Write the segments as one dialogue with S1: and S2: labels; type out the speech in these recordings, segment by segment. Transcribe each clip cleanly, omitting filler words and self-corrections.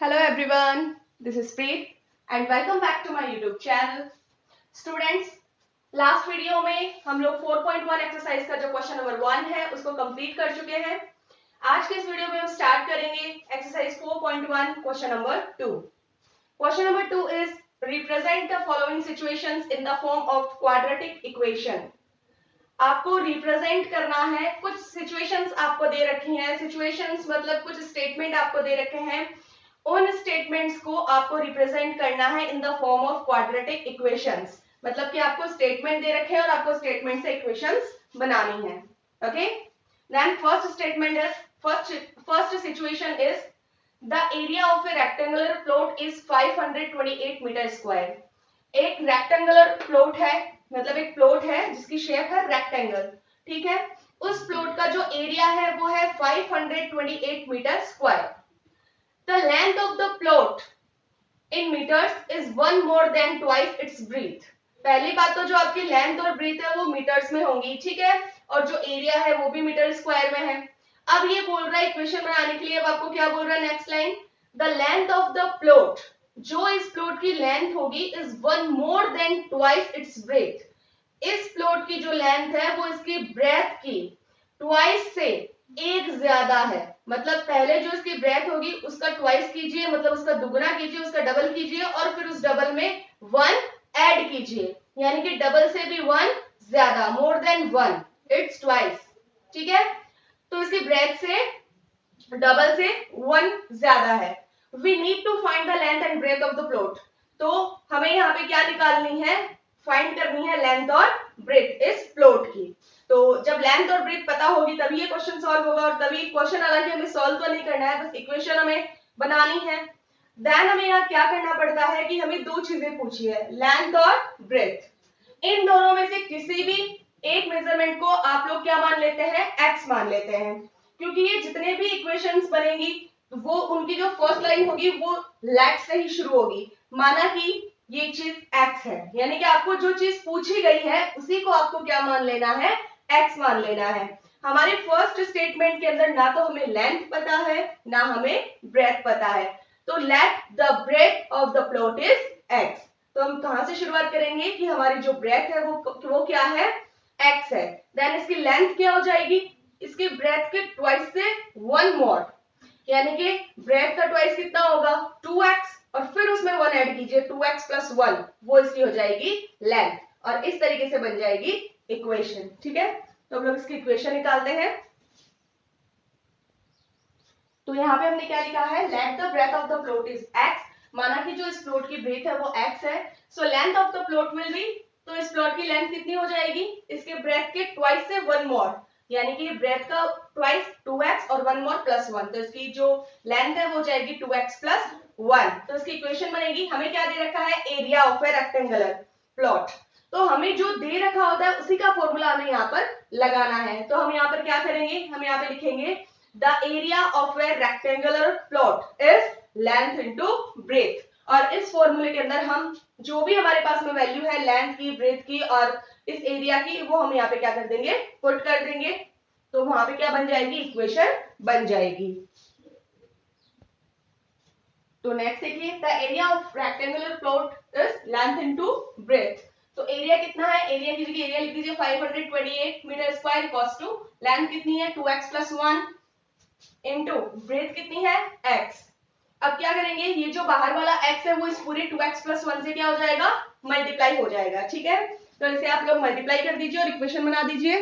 S1: Hello everyone, this is Preet and welcome back to my YouTube channel. Students, last video में हम लोग 4.1 exercise का जो question number 1 है उसको कंप्लीट कर चुके हैं। आज के इस वीडियो में हम स्टार्ट करेंगे exercise 4.1 question number 2। Question number 2 is represent the following situations in the form of quadratic equation. आपको रिप्रेजेंट करना है, कुछ सिचुएशंस आपको दे रखी हैं। सिचुएशंस मतलब कुछ स्टेटमेंट आपको दे रखे हैं, उन स्टेटमेंट्स को आपको रिप्रेजेंट करना है in the form of quadratic equations. मतलब कि आपको स्टेटमेंट दे रखे हैं और आपको स्टेटमेंट से इक्वेशंस बनानी है। Okay, then first statement is first situation is the area of a rectangular plot is 528 metre square. एक रेक्टेंगुलर प्लॉट है, मतलब एक प्लॉट है जिसकी शेप है रेक्टेंगल, ठीक है। उस प्लॉट का जो एरिया है वो है 528 metre square. The length of the plot in meters is one more than twice its breadth। पहली बात तो जो आपकी लेंथ और ब्रीथ है वो मीटर्स में होंगी, ठीक है, और जो एरिया है वो भी मीटर स्क्वायर में है। अब ये बोल रहा है इक्वेशन बनाने के लिए, अब आपको क्या बोल रहा है next line, the length of the plot, जो इस प्लॉट की लेंथ होगी is one more than twice its breath. इस प्लॉट की जो लेंथ है वो इसकी ब्रेथ की ट्वाइस से एक ज्यादा है। मतलब पहले जो इसकी ब्रेथ होगी उसका ट्वाइस कीजिए, मतलब उसका दुगना कीजिए, उसका डबल कीजिए और फिर उस डबल में वन ऐड कीजिए, यानी कि डबल से भी वन ज्यादा, more than one, it's twice, ठीक है। तो इसकी ब्रेथ से डबल से वन ज्यादा है। We need to find the length and breadth of the plot. तो हमें यहाँ पे क्या निकालनी है, फाइंड करनी है लेंथ और ब्रेथ इस प्लॉट की। तो जब लेंथ और ब्रेथ पता होगी तभी ये क्वेश्चन सॉल्व होगा, और तभी क्वेश्चन, हालांकि हमें सॉल्व तो नहीं करना है, बस इक्वेशन हमें बनानी है। देन हमें यहाँ क्या करना पड़ता है कि हमें दो चीजें पूछी है, लेंथ और ब्रेथ। इन दोनों में से किसी भी एक मेजरमेंट को आप लोग क्या मान लेते हैं, एक्स मान लेते हैं, क्योंकि ये जितने भी इक्वेशंस बनेंगी वो उनकी जो फर्स्ट लाइन होगी वो लेट से ही शुरू होगी। माना कि ये चीज x है, यानी कि आपको जो चीज पूछी गई है उसी को आपको क्या मान लेना है, x मान लेना है। हमारे फर्स्ट स्टेटमेंट के अंदर ना तो हमें लेंथ पता है ना हमें ब्रेथ पता है, तो let the breadth of the plot is x। तो हम कहां से शुरुआत करेंगे कि हमारी जो ब्रेथ है वो क्या है, x है। देन इसकी लेंथ क्या हो जाएगी, इसकी ब्रेथ के ट्वाइस से वन मोर, यानी कि ब्रेथ का ट्वाइस कितना होगा 2x, और फिर उसमें वन ऐड कीजिए, 2x प्लस 1, वो इसकी हो जाएगी लेंथ, और इस तरीके से बन जाएगी इक्वेशन, ठीक है। तो हम लोग इसकी इक्वेशन निकालते हैं। तो यहाँ पे हमने क्या लिखा है, let the breadth of the plot is x। माना कि जो इस प्लॉट की ब्रेथ है वो x है, so length of the plot will be, तो इस प्लॉट की लेंथ कितनी हो जाएगी, इसके ब्रेथ के ट्वाइस से वन मोर, यानी कि ब्रेथ का ट्वाइस 2x और वन मोर प्लस 1, तो इसकी जो लेंथ है वो हो जाएगी 2x प्लस 1। तो इसकी इक्वेशन बनेगी। हमें क्या दे रखा है, area of a rectangular plot, तो हमें जो दे रखा होता है उसी का फॉर्मूला हमें यहाँ पर लगाना है। तो हम यहाँ पर क्या करेंगे, हम यहाँ पे लिखेंगे the area of a rectangular plot is length into breath, और इस फॉर्मूले के अंदर हम जो भी हमारे पास में वैल्यू है लेंथ की, ब्रेथ की और इस एरिया की, वो हम यहाँ पे क्या कर देंगे, पुट कर देंगे। तो वहां पे क्या बन जाएगी, इक्वेशन बन जाएगी। तो नेक्स्ट देखिए, the area of rectangular plot is length into breadth. तो एरिया कितना है, एरिया की जगह एरिया लिख दीजिए 528 metre square equals to length कितनी है 2x प्लस 1 इनटू ब्रेथ कितनी है x। अब क्या करेंगे, ये जो बाहर वाला x है वो इस पूरे 2x प्लस 1 से क्या हो जाएगा, मल्टीप्लाई हो जाएगा, ठीक है। तो इसे आप लोग मल्टीप्लाई कर दीजिए और इक्वेशन बना दीजिए।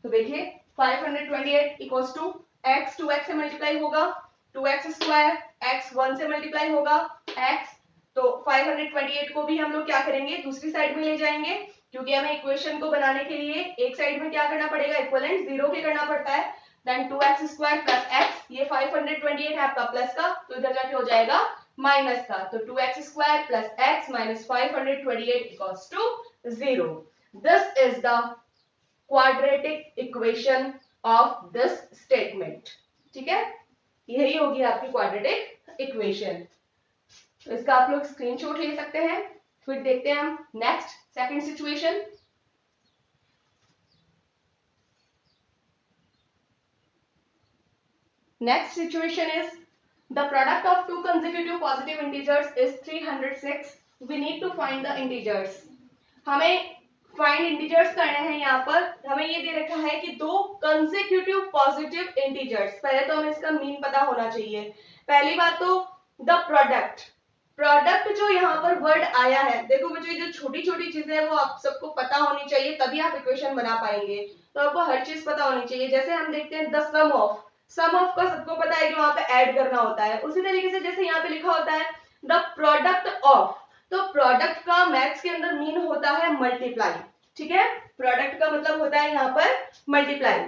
S1: तो देखिए 528 इक्वल्स टू x 2x से मल्टीप्लाई होगा, 2x स्क्वायर, x 1 से मल्टीप्लाई होगा x। तो 528 को भी हम लोग क्या करेंगे, दूसरी साइड में ले जाएंगे, क्योंकि हमें इक्वेशन को बनाने के लिए एक साइड में क्या करना पड़ेगा, इक्विवेलेंट 0 के करना पड़ता है। Then 2x square plus x, ये 528 है आपका प्लस का, तो इधर जाके हो जाएगा माइनस का। तो 2x square plus x minus 528 equals to 0। This is the quadratic equation of this statement, ठीक है। यही होगी आपकी क्वाड्रेटिक इक्वेशन। तो इसका आप लोग स्क्रीनशॉट ले सकते हैं। फिर देखते हैं हम next second situation. Next situation is the product of two consecutive positive integers is 306. We need to find the integers. हमें फाइंड इंटीजर्स करने हैं. यहाँ पर हमें ये दे रखा है कि दो कंसेक्यूटिव पॉजिटिव इंटीजर्स. पहले तो हमें इसका मीन पता होना चाहिए. पहली बात तो द प्रोडक्ट जो यहाँ पर वर्ड आया है, देखो बच्चों जो छोटी छोटी चीजें हैं वो आप सबको पता होनी चाहिए, तभी आप इक्वेशन बना पाएंगे. तो आपको हर चीज पता होनी चाहिए. जैसे हम देखते हैं द सम ऑफ का सबको पता है कि वहां पे ऐड करना होता है. उसी तरीके से जैसे यहाँ पे लिखा होता है द प्रोडक्ट ऑफ, तो प्रोडक्ट का मैथ्स के अंदर मीन होता है मल्टीप्लाई. ठीक है, प्रोडक्ट का मतलब होता है यहाँ पर मल्टीप्लाई.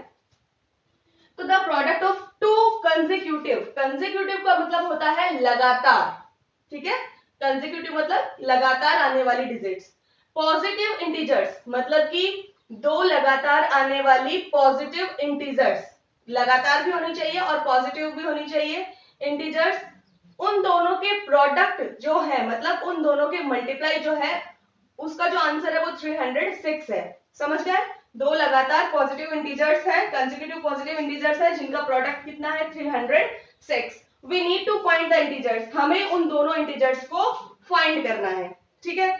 S1: तो the product of two consecutive का मतलब होता है लगातार. ठीक है, कंसेक्यूटिव मतलब लगातार आने वाली डिजिट्स. पॉजिटिव इंटीजर्स मतलब कि दो लगातार आने वाली पॉजिटिव इंटीजर्स. लगातार भी होनी चाहिए और पॉजिटिव भी होनी चाहिए इंटीजर्स. उन दोनों के प्रोडक्ट जो है, मतलब उन दोनों के मल्टीप्लाई जो है, उसका जो आंसर है वो 306 है. समझ गए? दो लगातार पॉजिटिव इंटीजर्स है, कंसेक्यूटिव पॉजिटिव इंटीजर्स है, जिनका प्रोडक्ट कितना है 306. We need to find the integers. हमें उन दोनों इंटीजर्स को फाइंड करना है. ठीक है,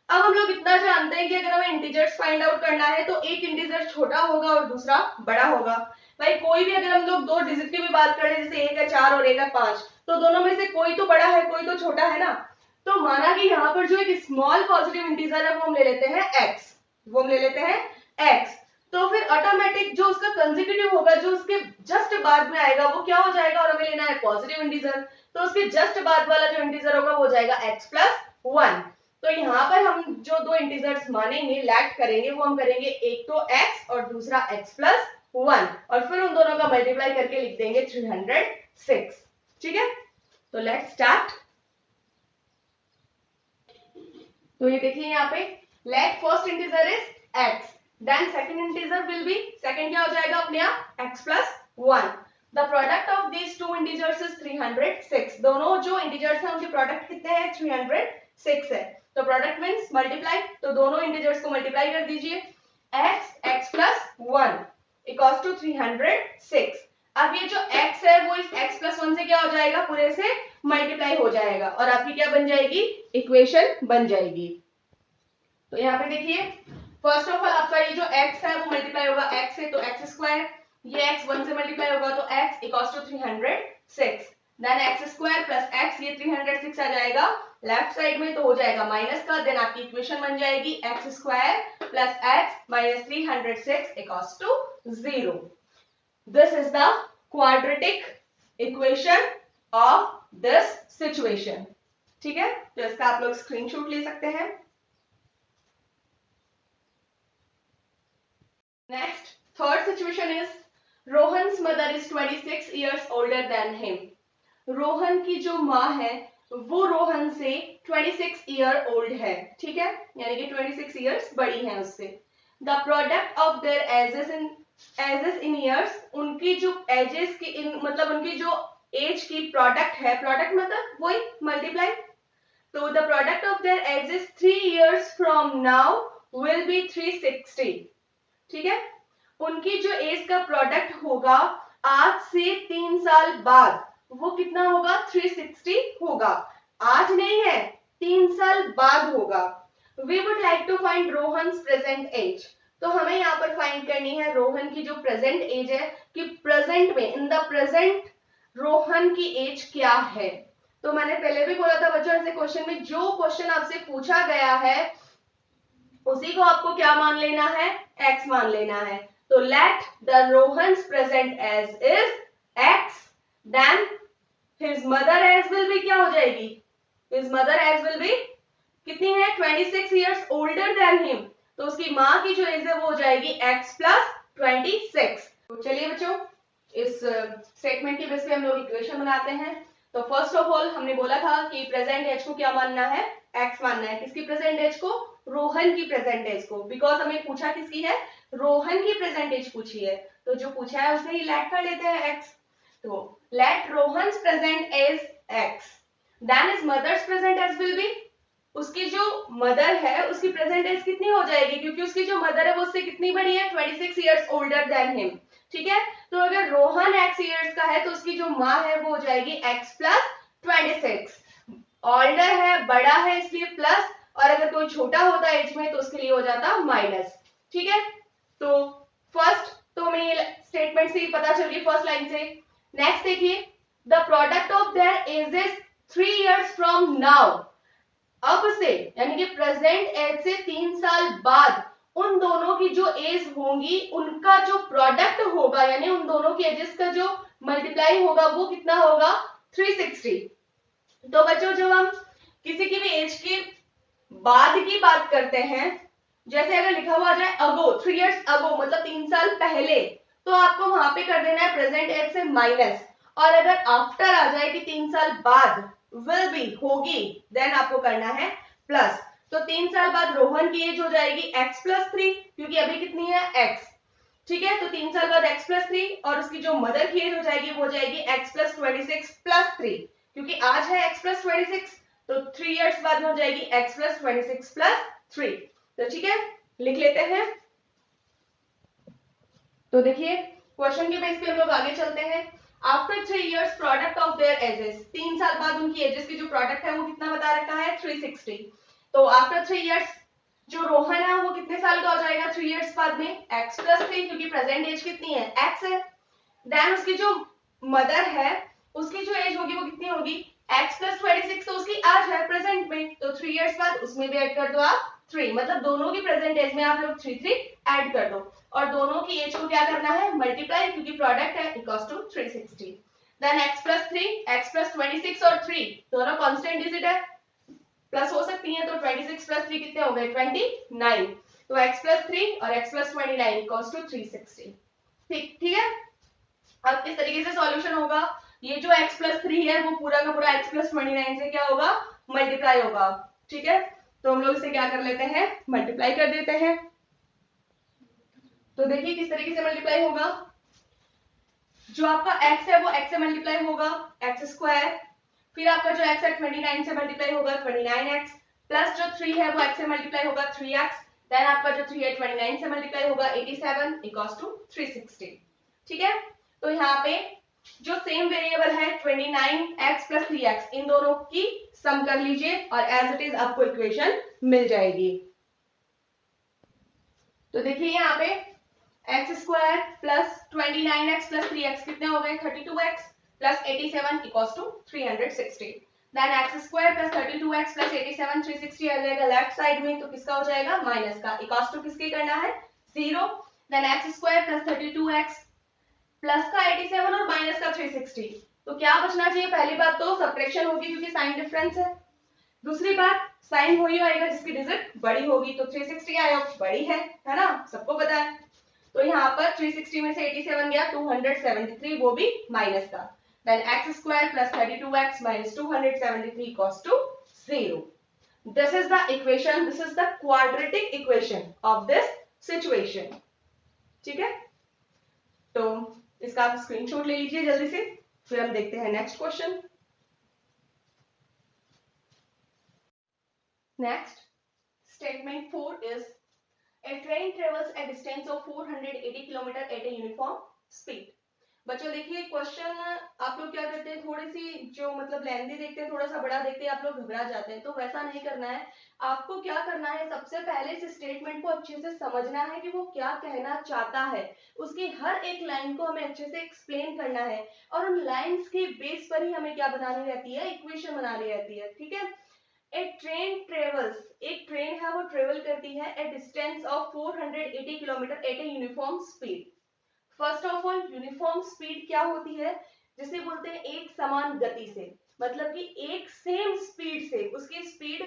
S1: अब हम लोग इतना जानते हैं कि अगर हमें इंटीजर्स फाइंड आउट करना है तो एक इंटीजर छोटा होगा और दूसरा बड़ा होगा. भाई कोई भी, अगर हम लोग दो डिजिट की भी बात करें, जैसे एक है 4 और एक है 5, तो दोनों में से कोई तो बड़ा है कोई तो छोटा है ना. तो माना कि यहाँ पर जो एक स्मॉल पॉजिटिव इंटीजर है वो हम ले लेते हैं x. तो फिर ऑटोमेटिक जो उसका कंसेक्यूटिव होगा, जो उसके जस्ट बाद में आएगा, वो क्या हो जाएगा, और हमें लेना है पॉजिटिव इंटीजर, तो उसके जस्ट बाद वाला जो इंटीजर होगा वो हो जाएगा x + 1. तो यहाँ पर हम जो दो इंटीजर्स मानेंगे, लैट करेंगे, वो हम करेंगे एक तो x और दूसरा x + 1, और फिर उन दोनों का मल्टीप्लाई करके लिख देंगे 306. ठीक है, तो लेट्स स्टार्ट. तो ये देखिए यहाँ पे let first integer is x, then second integer will be, second क्या हो जाएगा अपने आप x + 1. The product of these two integers is 306. दोनों जो इंटीजर्स हैं उनके प्रोडक्ट कितने हैं 306 है. तो प्रोडक्ट मींस मल्टीप्लाई, तो दोनों इंटीजर्स को मल्टीप्लाई कर दीजिए. x + 1 equals to 306. अब ये जो x है वो इस x + 1 से क्या हो जाएगा, पूरे से मल्टीप्लाई हो जाएगा, और आपकी क्या बन जाएगी, इक्वेशन बन जाएगी. तो यहाँ पे देखिए फर्स्ट ऑफ ऑल आपका ये जो x है वो मल्टीप्लाई होगा x से, तो x², ये x 1 से मल्टीप्लाई होगा तो x equals to 306. Then x² + x, ये 306 आ जाएगा लेफ्ट साइड में, तो हो जाएगा माइनस का. देन आपकी इक्वेशन बन जाएगी x² + x - 306 equals to 0. This is the quadratic equation of this situation. ठीक है, तो इसका आप लोग स्क्रीनशॉट ले सकते हैं. Next third situation is Rohan's mother is 26 years older than him. Rohan की जो माँ है वो रोहन से 26 year old है. ठीक है, यानी कि 26 years बड़ी है उससे. The product of their edges in years, उनकी जो एजेस की मतलब उनकी जो एज की प्रोडक्ट है, प्रोडक्ट मतलब वही मल्टीप्लाई. तो the product of their edges 3 years from now will be 360. ठीक है, उनकी जो एज का प्रोडक्ट होगा आज से 3 साल बाद, वो कितना होगा 360 होगा. आज नहीं है, 3 साल बाद होगा. We would like to find Rohan's present age. तो हमें यहाँ पर फाइंड करनी है रोहन की जो प्रेजेंट एज है, कि प्रेजेंट में, इन द प्रेजेंट रोहन की एज क्या है. तो मैंने पहले भी बोला था बच्चों, ऐसे क्वेश्चन में जो क्वेश्चन आपसे पूछा गया है उसी को आपको क्या मान लेना है, x मान लेना है. तो let the Rohan's present age is x, then his mother age will be क्या हो जाएगी, his mother age will be कितनी है 26 years older than him. तो उसकी माँ की जो एज है वो हो जाएगी x + 26. तो चलिए बच्चों इस स्टेटमेंट की बेस पे हम लोग इक्वेशन बनाते हैं. तो फर्स्ट ऑफ ऑल हमने बोला था कि प्रेजेंट एज को क्या मानना है, x मानना है. किसकी प्रेजेंट एज को, रोहन की प्रेजेंट एज को, बिकॉज हमें पूछा किसकी है, रोहन की प्रेजेंट एज पूछी है, तो जो पूछा है उसने ही लेट कर लेते हैं x. तो let Rohan's present age x, then his mother's present age will be, उसकी जो मदर है उसकी प्रेजेंट एज कितनी हो जाएगी, क्योंकि उसकी जो मदर है वो उससे कितनी बड़ी है 26 years older than him. ठीक है, तो अगर रोहन x ईयर्स का है तो उसकी जो माँ है वो हो जाएगी x प्लस 26। ऑल्डर है, बड़ा है, इसलिए प्लस, और अगर कोई छोटा होता एज में तो उसके लिए हो जाता माइनस। ठीक है, तो फर्स्ट तो हमें स्टेटमेंट से पता चल गई फर्स्ट लाइन से। नेक्स्ट देखिए, the product of their edges 3 years from now, अब से यानी कि प्रेजेंट एज से 3 साल बाद उन दोनों की जो एज होंगी उनका जो प्रोडक्ट होगा यानी उन दोनों की एजेस का जो मल्टीप्लाई होगा वो कितना होगा 360। तो बच्चों जब हम किसी की भी एज के बाद की बात करते हैं, जैसे अगर लिखा हुआ आ जाए अगो 3 इयर्स अगो मतलब 3 साल पहले, तो आपको वहां पे कर देना है प्रेजेंट एज से माइनस, और अगर आफ्टर आ जाए कि 3 साल बाद विल बी होगी देन आपको करना है प्लस। तो 3 साल बाद रोहन की एज हो जाएगी x प्लस 3 क्योंकि अभी कितनी है x। ठीक है, तो 3 साल बाद x प्लस 3 और उसकी जो मदर की एज हो जाएगी वो हो जाएगी x प्लस 26 प्लस 3 क्योंकि आज है x प्लस 26, तो 3 इयर्स बाद में हो जाएगी x प्लस 26 प्लस 3। तो ठीक है, लिख लेते हैं। तो देखिए क्वेश्चन के बेस पे हम लोग आगे चलते हैं। After 3 years product of their edges, 3 साल बाद उनकी एजेस की जो प्रोडक्ट है वो कितना बता रखा है 360। तो आफ्टर 3 इयर्स जो रोहन है वो कितने साल का हो जाएगा 3 इयर्स बाद में x प्लस 3 क्योंकि प्रेजेंट एज कितनी है x है। देन उसकी जो मदर है उसकी जो एज होगी वो कितनी होगी x प्लस 26, तो उसकी आज है प्रेजेंट में, तो 3 इयर्स बाद उसमें भी ऐड कर दो आप 3, मतलब दोनों की प्रेजेंट एज में आप लोग 3 ऐड कर दो और दोनों की एज को क्या करना है मल्टीप्लाई क्योंकि प्रोडक्ट है equals to 360। Then x plus 3 x plus 26 और 3 दोनों कांस्टेंट डिजिट है, प्लस हो सकती है, तो 26 प्लस 3 कितने हो गए 29, तो x प्लस 3 और x प्लस 29 इक्वल्स टू 360। ठीक है, अब इस तरीके से सॉल्यूशन होगा। ये जो x प्लस 3 है वो पूरा का पूरा x प्लस 29 से क्या होगा मल्टीप्लाई होगा। ठीक है, तो हम लोग इसे क्या कर लेते हैं मल्टीप्लाई कर देते हैं। तो देखिए किस तरीके से मल्टीप्लाई होगा, जो आपका x है वो x से मल्टीप्लाई होगा x स्क्वायर, फिर आपका जो x है 29 से मल्टीप्लाई होगा 29x, प्लस जो 3 है वो x से मल्टीप्लाई होगा 3x, देन आपका जो 3 है 29 से मल्टीप्लाई होगा 87 इक्वल्स टू 360। ठीक है, तो यहाँ पे जो सेम वेरिएबल है 29x प्लस 3x इन दोनों की सम कर लीजिए और एज इट इज आपको इक्वेशन मिल जाएगी। तो देखिए यहाँ पे x square plus 29x plus 3x कितने हो गए 32x plus 87 equals to 360। Then x square plus 32x plus 87 360 आ जाएगा लेफ्ट साइड में, तो किसका हो जाएगा माइनस का, इक्वल्स टू किसके करना है 0। Then x square plus 32x plus का 87 और माइनस का 360, तो क्या बचना चाहिए, पहली बात तो सब्ट्रैक्शन होगी क्योंकि साइन डिफरेंस है, दूसरी बात साइन वही आएगा जिसकी डिजिट बड़ी होगी, तो 360 आया बड़ी है ना, सबको पता है। तो यहाँ पर 360 में से 87 गया 273, वो भी माइनस का। Then x square plus 32x minus 273 equals to 0। This is the equation, this is the quadratic equation of this situation. ठीक है, तो इसका आप स्क्रीनशॉट ले लीजिए जल्दी से, फिर हम देखते हैं next question. Next statement 4 is A train travels a distance of 480 kilometre at a uniform speed। बच्चों देखिए क्वेश्चन आप लोग क्या करते हैं, थोड़ी सी जो मतलब लेंथी देखते हैं, थोड़ा सा बड़ा देखते हैं, आप लोग घबरा जाते हैं, तो वैसा नहीं करना है। आपको क्या करना है, सबसे पहले इस स्टेटमेंट को अच्छे से समझना है कि वो क्या कहना चाहता है, उसकी हर एक लाइन को हमें अच्छे से एक्सप्लेन करना है और उन लाइंस के बेस पर ही हमें क्या बनानी रहती है, इक्वेशन बनानी रहती है। ठीक है, ए ट्रेन ट्रेवल्स, एक ट्रेन है वो ट्रेवल करती है a distance of 480 kilometre at a uniform speed. First of all uniform speed क्या होती है, जिसे बोलते हैं एक समान गति से, मतलब कि एक सेम स्पीड से, उसकी स्पीड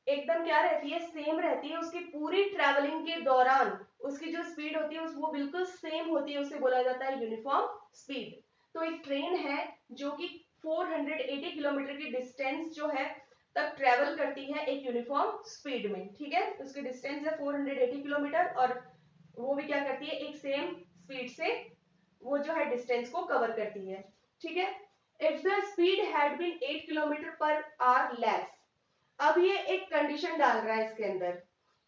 S1: एकदम क्या रहती है सेम रहती है, उसकी पूरी ट्रैवलिंग के दौरान उसकी जो स्पीड होती है वो बिल्कुल सेम होती है, उसे बोला जाता है यूनिफॉर्म स्पीड। तो एक ट्रेन है जो कि 480 किलोमीटर की डिस्टेंस जो है तक ट्रेवल करती है एक यूनिफॉर्म स्पीड में। ठीक है, उसकी डिस्टेंस है 480 किलोमीटर और वो भी क्या करती है एक सेम स्पीड से वो जो है डिस्टेंस को कवर करती है। ठीक है, if the speed had been 8 kilometre per hour less, अब ये एक कंडीशन डाल रहा है इसके अंदर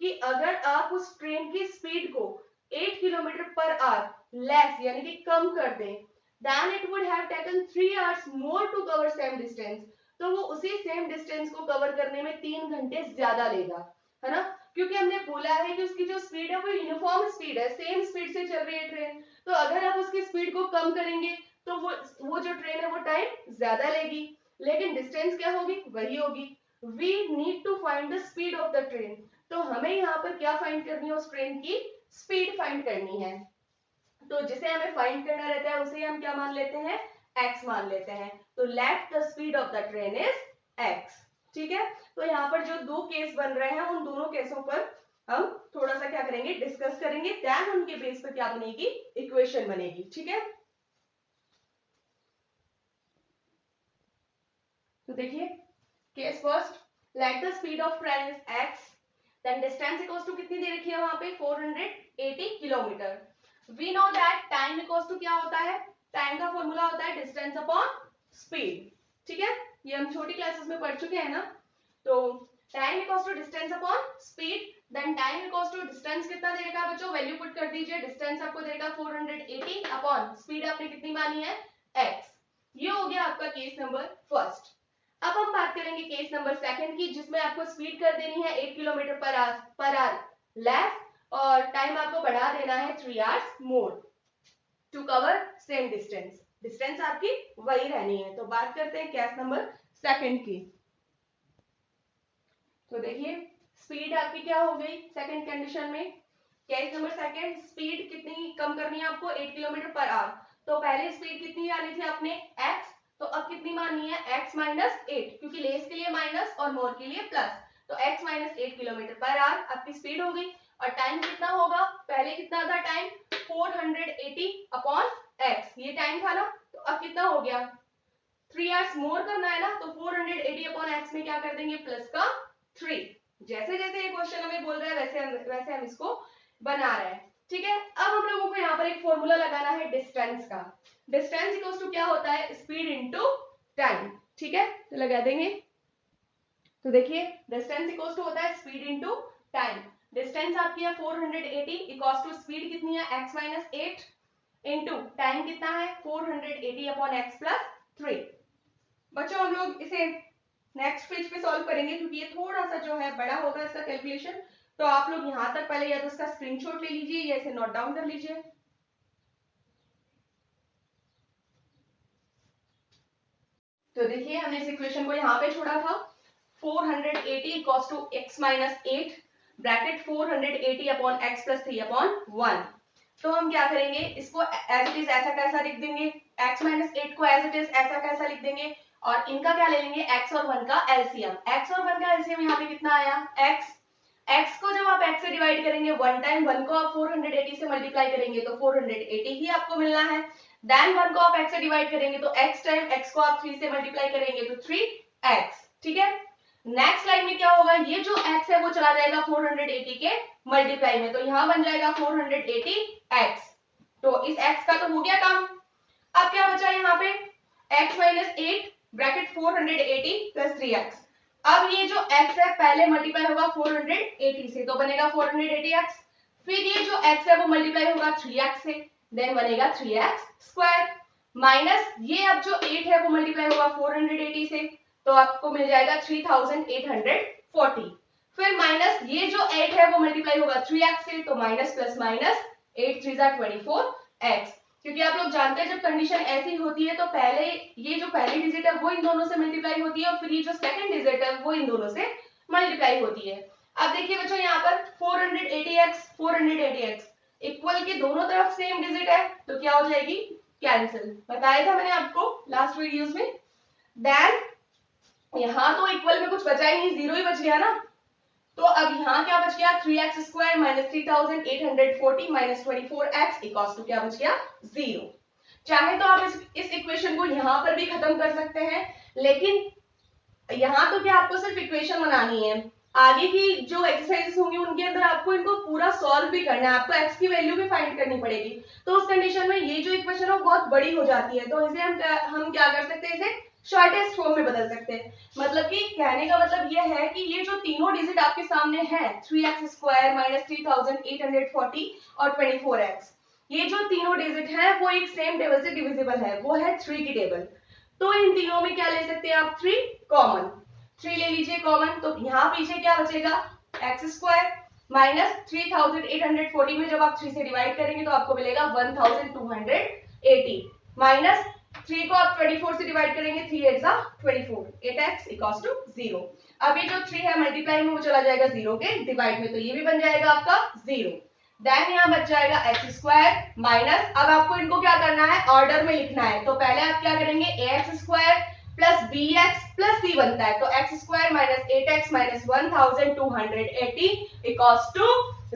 S1: कि अगर आप उस ट्रेन की स्पीड को 8 किलोमीटर पर आवर लेस यानी कि कम कर दें, then it would have taken 3 hours more to cover same distance, तो वो उसी सेम डिस्टेंस को कवर करने में 3 घंटे ज्यादा लेगा, है ना, क्योंकि हमने बोला है कि उसकी जो स्पीड है वो यूनिफॉर्म स्पीड है, सेम स्पीड से चल रही है ट्रेन, तो अगर आप उसकी स्पीड को कम करेंगे तो वो जो ट्रेन है वो टाइम ज्यादा लेगी, लेकिन डिस्टेंस क्या होगी, वही होगी। We need to find the speed of the train, तो हमें यहाँ पर क्या फाइंड करनी है, उस ट्रेन की स्पीड फाइंड करनी है। तो जिसे हमें फाइंड करना रहता है उसे हम क्या मान लेते हैं, x मान लेते हैं। तो let the speed of the train is x, ठीक है। तो यहाँ पर जो दो केस बन रहे हैं उन दोनों केसों पर हम थोड़ा सा क्या करेंगे, डिस्कस करेंगे, देन उनके बेस पर क्या बनेगी, इक्वेशन बनेगी, ठीक है। तो देखिए case first, let the speed of train is x, then distance equals to कितनी दे रखी है वहां पे 480 kilometre. We know that time equals to क्या होता है, टाइम का फॉर्मूला होता है डिस्टेंस अपॉन स्पीड, ठीक है, ये हम छोटी क्लासेस में पढ़ चुके हैं ना। तो time equals to distance upon speed, then time equals to distance कितना दे रखा है बच्चों, वैल्यू पुट कर दीजिए, डिस्टेंस आपको देगा 480 अपॉन स्पीड आपने कितनी मानी है x। ये हो गया आपका केस नंबर फर्स्ट। अब हम बात करेंगे केस नंबर सेकंड की, जिसमें आपको स्पीड कर देनी है 8 किलोमीटर पर आवर लेस और टाइम आपको बढ़ा देना है 3 hours more to cover same distance, distance आपकी वही रहनी है। तो बात करते हैं केस नंबर सेकंड की। तो देखिए स्पीड आपकी क्या हो गई सेकंड कंडीशन में, केस नंबर सेकंड, स्पीड कितनी कम करनी है आपको 8 किलोमीटर पर आवर। तो पहले स्पीड कितनी आनी थी आपने x, तो अब कितनी माननी है x माइनस 8, क्योंकि लेस के लिए माइनस और मोर के लिए प्लस, तो x minus 8 kilometre per our आपकी स्पीड हो गई। और टाइम कितना होगा, पहले कितना था टाइम 480 अपॉन x, ये टाइम था ना, तो अब कितना हो गया 3 आवर्स मोर करना है ना, तो 480 अपॉन x में क्या कर देंगे प्लस का 3। जैसे जैसे ये क्वेश्चन हमें बोल रहा है वैसे हम इसको बना रहे हैं, ठीक है। अब हम लोगों को यहाँ पर एक फॉर्मूला लगाना है डिस्टेंस का, डिस्टेंस इक्वल्स टू क्या होता है, स्पीड इनटू टाइम, ठीक है, तो लगा देंगे। तो देखिए डिस्टेंस इक्वल्स टू होता है स्पीड इनटू टाइम, डिस्टेंस आपकी है 480 इक्वल्स टू स्पीड कितनी है x माइनस 8 इनटू टाइम कितना है 480 अपॉन x प्लस 3। बच्चों हम लोग इसे नेक्स्ट पेज पे सॉल्व करेंगे, क्योंकि ये थोड़ा सा जो है बड़ा होगा इसका कैलकुलेशन, तो आप लोग यहां तक पहले या तो इसका स्क्रीनशॉट ले लीजिए या इसे नोट डाउन कर लीजिए। तो देखिए हमने इस इक्वेशन को यहाँ पे छोड़ा था, 480 equals to x minus 8 bracket 480 upon x plus 3 upon 1। तो हम क्या करेंगे, इसको एज इट इज ऐसा कैसा लिख देंगे, x माइनस 8 को एज इट इज ऐसा कैसा लिख देंगे, और इनका क्या ले लेंगे x और 1 का एलसीएम। x और 1 का एलसीएम यहाँ पे कितना आया x को जब आप x से डिवाइड करेंगे वन टाइम, 1 को आप 480 से मल्टीप्लाई करेंगे तो 480 ही आपको मिलना है, देन 1 को आप x से डिवाइड करेंगे तो x टाइम x को आप 3 से मल्टीप्लाई करेंगे तो 3x, ठीक है। नेक्स्ट लाइन में क्या होगा, ये जो x है वो चला जाएगा 480 के मल्टीप्लाई में, तो यहाँ बन जाएगा 480x, तो इस x का तो हो गया काम। अब क्या बचा यहाँ पे x minus 8 bracket 480 plus 3x। अब ये जो x है पहले मल्टीप्लाई होगा 480 से, तो बनेगा 480x, फिर ये जो x है वो मल्टीप्लाई होगा 3x से, देन बनेगा 3x स्क्वायर, माइनस ये अब जो 8 है वो मल्टीप्लाई होगा 480 से, तो आपको मिल जाएगा 3840, फिर माइनस ये जो 8 है वो मल्टीप्लाई होगा 3x से, तो माइनस प्लस माइनस 8 3 24x, क्योंकि आप लोग जानते हैं जब कंडीशन ऐसी होती है तो पहले ये जो पहली डिजिट है वो इन दोनों से मल्टीप्लाई होती है और फिर ये जो सेकंड डिजिट है वो इन दोनों से मल्टीप्लाई होती है। अब देखिए बच्चों यहाँ पर 480x इक्वल के दोनों तरफ सेम डिजिट है तो क्या हो जाएगी कैंसिल, बताया था मैंने आपको लास्ट वीडियोस में। देन यहाँ तो इक्वल में कुछ बचा ही नहीं, जीरो ही बच गया ना, तो अब यहाँ क्या बच गया 3x square minus 3840 minus 24x equals to क्या बच गया 0। चाहे तो आप इस इक्वेशन को यहाँ पर भी खत्म कर सकते हैं, लेकिन यहाँ तो क्या आपको सिर्फ इक्वेशन बनानी है, आगे की जो एक्सरसाइजेस होंगी उनके अंदर आपको इनको पूरा सॉल्व भी करना है, आपको x की वैल्यू भी फाइंड करनी पड़ेगी, तो उस कंडीशन में ये जो इक्वेशन है वो बहुत बड़ी हो जाती है, तो इसे हम क्या कर सकते हैं, इसे शॉर्टेस्ट फॉर्म में बदल सकते हैं। मतलब कि कहने का मतलब यह है कि ये जो तीनों डिजिट आपके सामने है 3x² माइनस 3840 और 24x, ये जो तीनों डिजिट है वो एक सेम टेबल से डिविजिबल है, वो है 3 की टेबल। तो इन तीनों में क्या ले सकते हैं आप 3 कॉमन, 3 ले लीजिए कॉमन। तो यहाँ पीछे क्या बचेगा x² माइनस 3840 में जब आप 3 से डिवाइड करेंगे तो आपको मिलेगा 1280 माइनस 3 को आप 24 से डिवाइड करेंगे 3 8 जा 24, 8x इक्वल्स टू 0। अब ये जो 3 है मल्टीप्लाई में वो चला जाएगा 0 के डिवाइड में, तो ये भी बन जाएगा आपका 0। देन यहाँ बच जाएगा x² माइनस, अब आपको इनको क्या करना है ऑर्डर में लिखना है, तो पहले आप क्या करेंगे ax² plus bx plus c बनता है, तो x² minus 8x minus 1280 equals to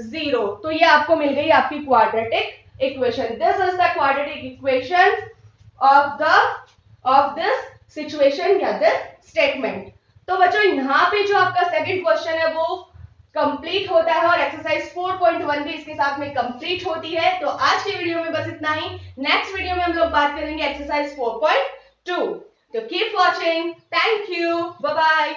S1: 0। तो ये आपको मिल गई आपकी quadratic equation. This is the quadratic equation of this situation या this statement। तो बच्चों यहाँ पे जो आपका सेकंड क्वेश्चन है वो कंप्लीट होता है और एक्सरसाइज 4.1 भी इसके साथ में कंप्लीट होती है। तो आज की वीडियो में बस इतना ही। नेक्स्ट वीडियो में हम लोग बात करेंगे एक्सरसाइज 4.2। तो keep watching, thank you, bye bye.